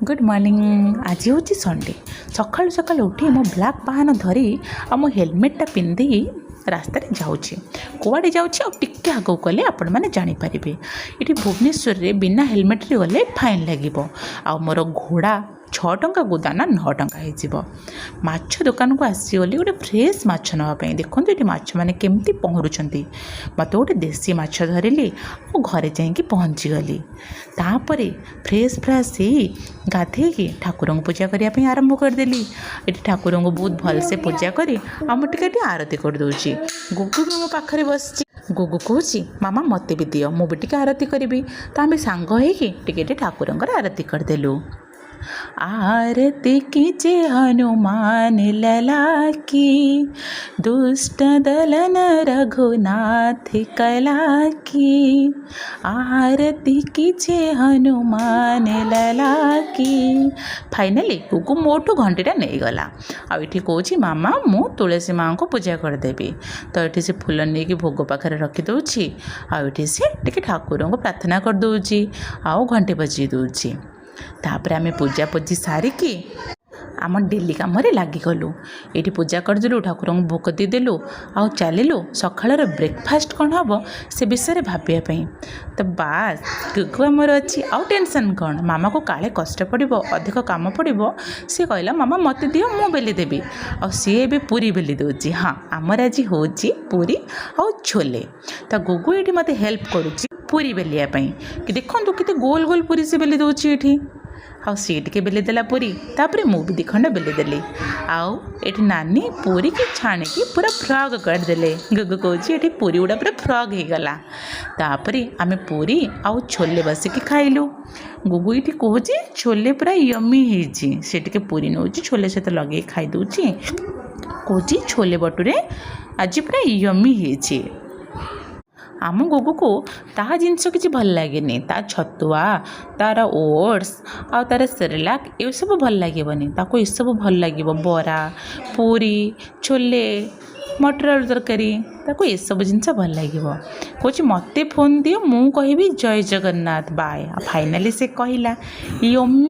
Good morning. आज हूँ Sunday. सकाळु सकाळु उठी मो ब्लैक बाहन धरी आ मो हेलमेटा पिंधि रास्तार जाऊँगी। कुआड़े जाऊँगी आ टिके आगे गले आपण मैंने जानीपारे। ये भुवनेश्वर में बिना हेलमेट रे गले फाइन लगे। आ मोर घोड़ा 6 टंका को दाना 9 टंका हो। माछ दुकान को आसीगली गोटे फ्रेश माछ नापी। देखो ये माछ मैंने केमती पहरुंच। मत गोटे देसी माछ धरली और घरे जाकि पहुँचीगली। तापर फ्रेश फ्रेश गाधे ठाकुर को पूजा करने आरंभ करदेली। ये ठाकुर को बहुत भलसे पूजा करी आमटे आरती करदे। गुगु भी मो पाखे बस। गुगु कहूँ मामा मत भी दियो मु भी आरती करी। तो आम सांग हो ठाकुर आरती करदेलु। आरती कीजे हनुमान लला की, दुष्ट दलन रघुनाथ कला की। आरती कीजे हनुमान लला की। फाइनाली गुगु मोटू घंटीटा नहीं गला। आ ये कौच मामा मु तुलसी माँ को पूजा करदेवी। तो ये से फूल नहीं भोग पाखे रखिदे। आए से ठाकुर को प्रार्थना करदे। आउ घंटी बजे दूची। तापर आम पूजा पूजी सारिकी आम डेली कम लगिगलु। ये पूजा करदेलु ठाकुर को भोग देदेलु आ चलू। सकाळ ब्रेकफास्ट कौन हम से विषय भावाई। तो बास गुगु आमर अच्छी आउ टेंशन कौन। मामा को काले कष्ट पड़ो अधिक काम पड़ो सी कहला मामा मत दियो मु बेली देवी। आ सी ए पूरी बेली दूची। हाँ आमर आज हूँ पूरी आउ छोले। तो गुगु ये मत हेल्प करुच्ची पूरी बेलिया कि देखो कि गोल गोल पूरी से बेली दूची। ये आउ सी टे बेली देला पूरी। तापर मु भी दिखंड बेली देली। आउ एठी नानी पूरी की छाणी की पूरा फ्रॉग करदेले। गुगु कहूँ ये पूरी गुड़ा पूरा फ्रॉग हो गला। तापर आम पूरी आउ छोले बसिकी खाइलु। गुगु ये कहूँ छोले पूरा यमी हो। पूरी नौ छोले सहित लगे खाईदे। कहूँ छोले बटुरे आज पूरा यमी हो। आम गुगु को ता जिनस किसी भल लगे। ता छतुआ तार ओट्स आ तार सेरेलाक ये सब भल लगे। ताको ये सब भल लगे। बरा पूरी छोले मटर आलू तरकारी ताको ये सब जिनस भल लगे। कौच मत फोन दियो मु कहि जय जगन्नाथ बाय। फाइनाली से कहला यमी।